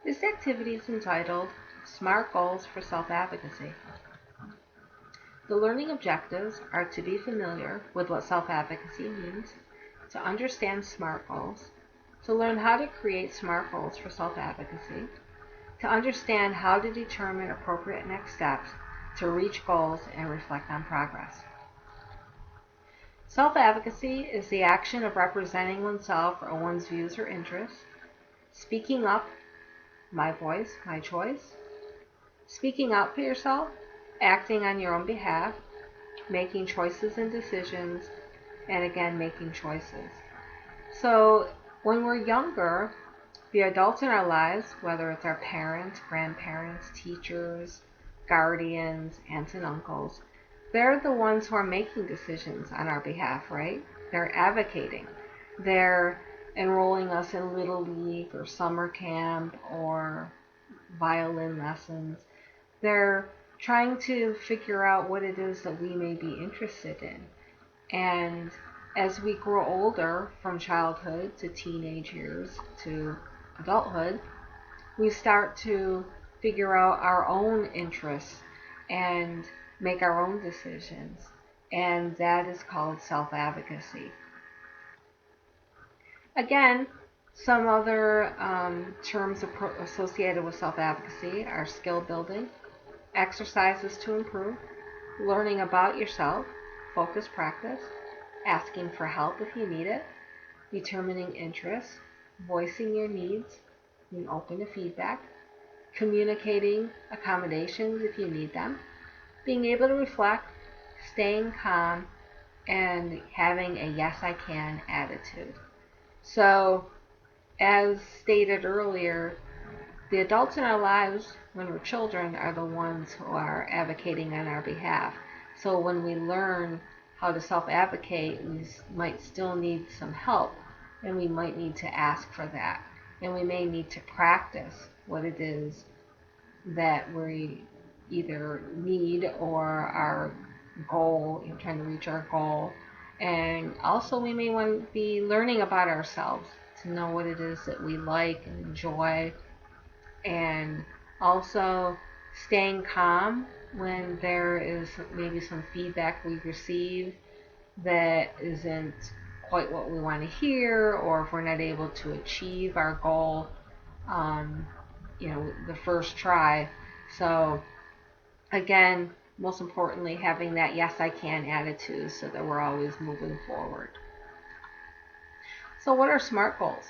This activity is entitled Smart Goals for Self-Advocacy. The learning objectives are to be familiar with what self-advocacy means, to understand SMART goals, to learn how to create SMART goals for self-advocacy, to understand how to determine appropriate next steps to reach goals and reflect on progress. Self-advocacy is the action of representing oneself or one's views or interests, speaking up, my voice, my choice, speaking out for yourself, acting on your own behalf, making choices and decisions, and again, making choices. So when we're younger, the adults in our lives, whether it's our parents, grandparents, teachers, guardians, aunts and uncles, they're the ones who are making decisions on our behalf, right? They're advocating. They're enrolling us in Little League or summer camp or violin lessons. They're trying to figure out what it is that we may be interested in. And as we grow older, from childhood to teenage years to adulthood, we start to figure out our own interests and make our own decisions. And that is called self-advocacy. Again, some other terms associated with self-advocacy are skill building, exercises to improve, learning about yourself, focus practice, asking for help if you need it, determining interests, voicing your needs, being open to feedback, communicating accommodations if you need them, being able to reflect, staying calm, and having a yes I can attitude. So, as stated earlier, the adults in our lives when we're children are the ones who are advocating on our behalf. So when we learn how to self-advocate, we might still need some help, and we might need to ask for that. And we may need to practice what it is that we either need or our goal, trying to reach our goal. And also we may want to be learning about ourselves to know what it is that we like and enjoy, and also staying calm when there is maybe some feedback we receive that isn't quite what we want to hear, or if we're not able to achieve our goal the first try. So again, most importantly, having that yes I can attitude so that we're always moving forward. So what are SMART goals?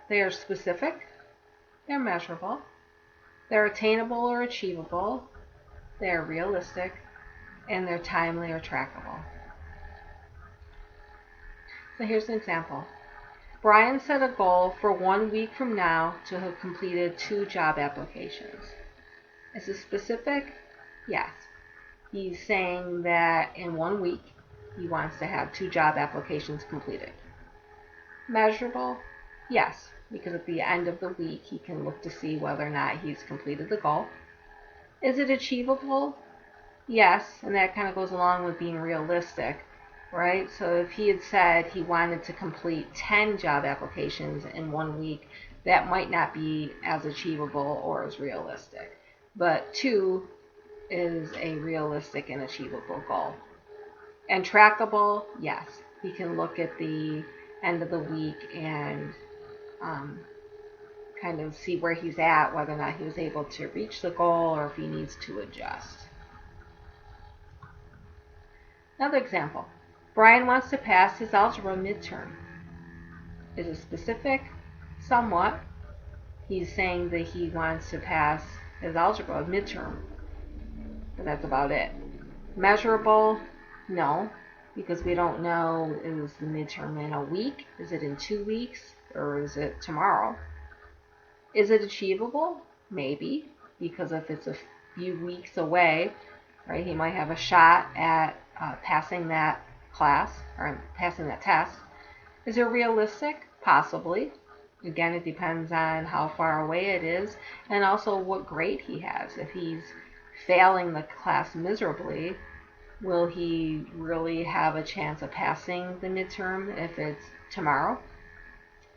They are specific, they're measurable, they're attainable or achievable, they're realistic, and they're timely or trackable. So here's an example. Brian set a goal for 1 week from now to have completed 2 job applications. Is it specific? Yes. He's saying that in 1 week he wants to have 2 job applications completed. Measurable? Yes, because at the end of the week he can look to see whether or not he's completed the goal. Is it achievable? Yes, and that kind of goes along with being realistic, right? So if he had said he wanted to complete 10 job applications in 1 week, that might not be as achievable or as realistic. But 2 is a realistic and achievable goal. And trackable, yes. He can look at the end of the week and kind of see where he's at, whether or not he was able to reach the goal or if he needs to adjust. Another example. Brian wants to pass his algebra midterm. Is it specific? Somewhat. He's saying that he wants to pass his algebra midterm, but that's about it. Measurable? No, because we don't know, is the midterm in a week? Is it in 2 weeks? Or is it tomorrow? Is it achievable? Maybe, because if it's a few weeks away, right, he might have a shot at passing that class or passing that test. Is it realistic? Possibly. Again, it depends on how far away it is and also what grade he has. If he's failing the class miserably, will he really have a chance of passing the midterm if it's tomorrow?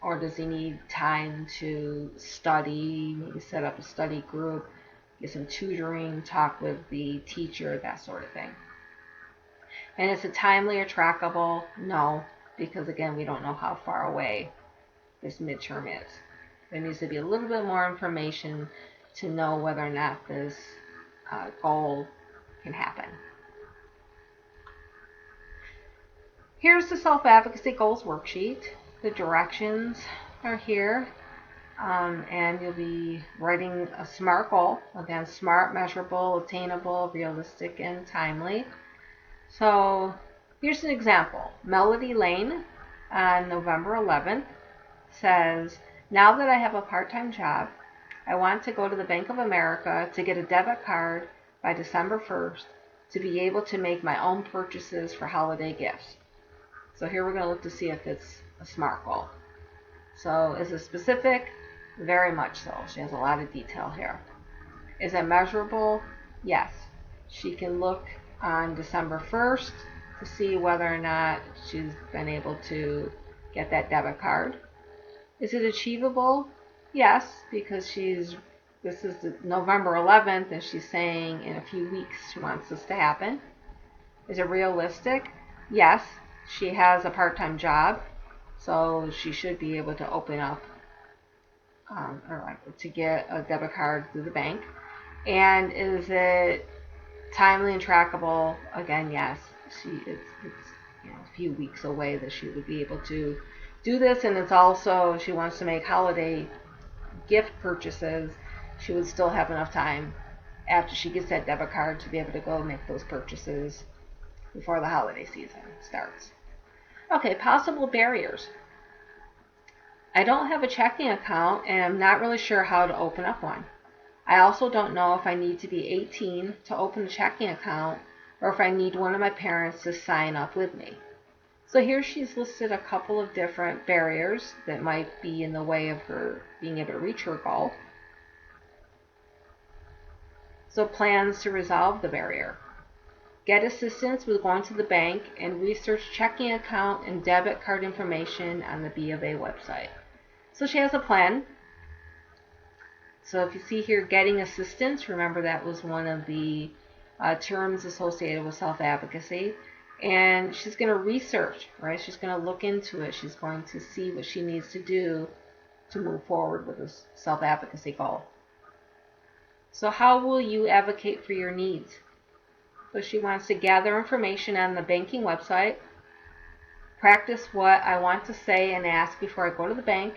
Or does he need time to study, maybe set up a study group, get some tutoring, talk with the teacher, that sort of thing. And is it timely or trackable? No, because again, we don't know how far away this midterm is. There needs to be a little bit more information to know whether or not this goal can happen. Here's the self-advocacy goals worksheet. The directions are here. And you'll be writing a SMART goal. Again, SMART, measurable, attainable, realistic, and timely. So here's an example. Melody Lane on November 11th says, now that I have a part-time job, I want to go to the Bank of America to get a debit card by December 1st to be able to make my own purchases for holiday gifts. So here we're going to look to see if it's a SMART goal. So is it specific? Very much so. She has a lot of detail here. Is it measurable? Yes. She can look on December 1st to see whether or not she's been able to get that debit card. Is it achievable? Yes, because this is November 11th and she's saying in a few weeks she wants this to happen. Is it realistic? Yes. She has a part-time job, so she should be able to open up or to get a debit card through the bank. And is it timely and trackable? Again, yes. It's a few weeks away that she would be able to do this, and it's also she wants to make holiday gift purchases. She would still have enough time after she gets that debit card to be able to go make those purchases before the holiday season starts. Okay, possible barriers. I don't have a checking account and I'm not really sure how to open up one. I also don't know if I need to be 18 to open a checking account or if I need one of my parents to sign up with me. So here she's listed a couple of different barriers that might be in the way of her being able to reach her goal. So plans to resolve the barrier. Get assistance with going to the bank and research checking account and debit card information on the B of A website. So she has a plan. So if you see here getting assistance, remember that was one of the terms associated with self-advocacy. And she's going to research, right? She's going to look into it. She's going to see what she needs to do to move forward with this self-advocacy goal. So how will you advocate for your needs? So she wants to gather information on the banking website, practice what I want to say and ask before I go to the bank,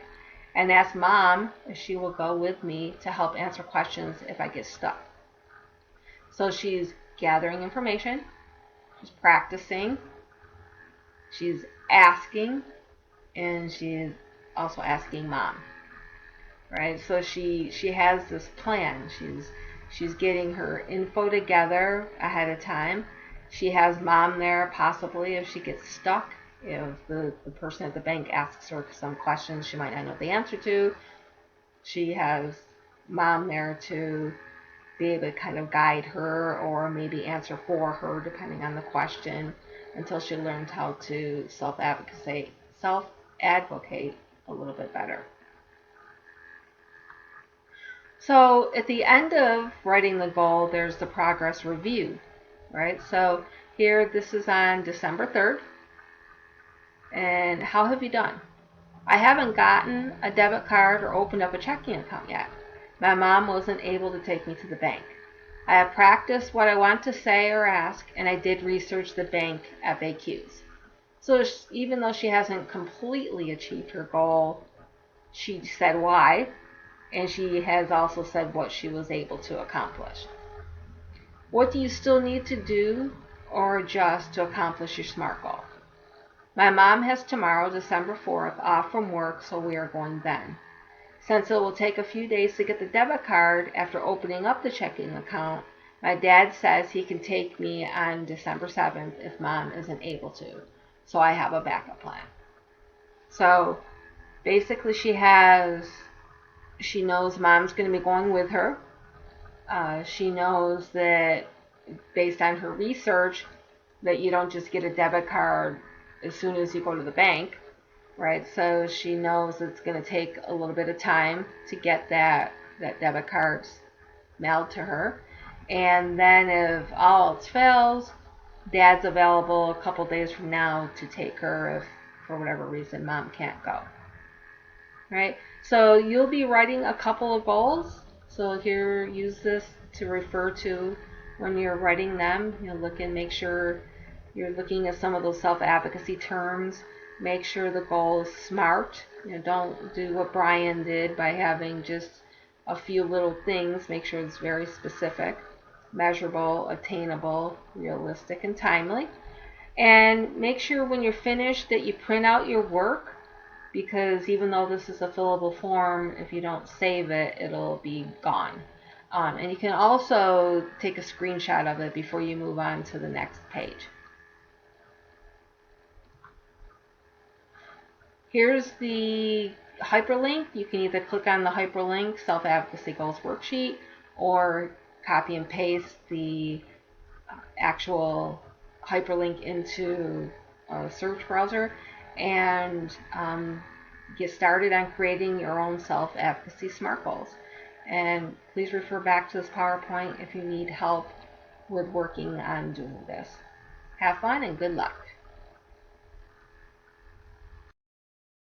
and ask mom if she will go with me to help answer questions if I get stuck. So she's gathering information, she's practicing, she's asking, and she's also asking mom. Right? So she has this plan. She's getting her info together ahead of time. She has mom there possibly if she gets stuck. If the person at the bank asks her some questions she might not know the answer to, she has mom there to be able to kind of guide her or maybe answer for her depending on the question until she learns how to self-advocate a little bit better. So at the end of writing the goal, there's the progress review, right? So here, this is on December 3rd. And how have you done? I haven't gotten a debit card or opened up a checking account yet. My mom wasn't able to take me to the bank. I have practiced what I want to say or ask, and I did research the bank FAQs. So even though she hasn't completely achieved her goal, she said why, and she has also said what she was able to accomplish. What do you still need to do or adjust to accomplish your SMART goal? My mom has tomorrow, December 4th, off from work, so we are going then. Since it will take a few days to get the debit card after opening up the checking account, my dad says he can take me on December 7th if mom isn't able to. So I have a backup plan. So basically she knows mom's going to be going with her. She knows that based on her research that you don't just get a debit card as soon as you go to the bank. right? So she knows it's going to take a little bit of time to get that debit card mailed to her. And then if all else fails, dad's available a couple days from now to take her if for whatever reason mom can't go. Right? So you'll be writing a couple of goals. So here, use this to refer to when you're writing them. Look and make sure you're looking at some of those self-advocacy terms. Make sure the goal is SMART. Don't do what Brian did by having just a few little things. Make sure it's very specific, measurable, attainable, realistic, and timely. And make sure when you're finished that you print out your work, because even though this is a fillable form, if you don't save it, it'll be gone. And you can also take a screenshot of it before you move on to the next page. Here's the hyperlink. You can either click on the hyperlink, Self-Advocacy Goals Worksheet, or copy and paste the actual hyperlink into a search browser and get started on creating your own self-advocacy SMART goals. And please refer back to this PowerPoint if you need help with working on doing this. Have fun and good luck.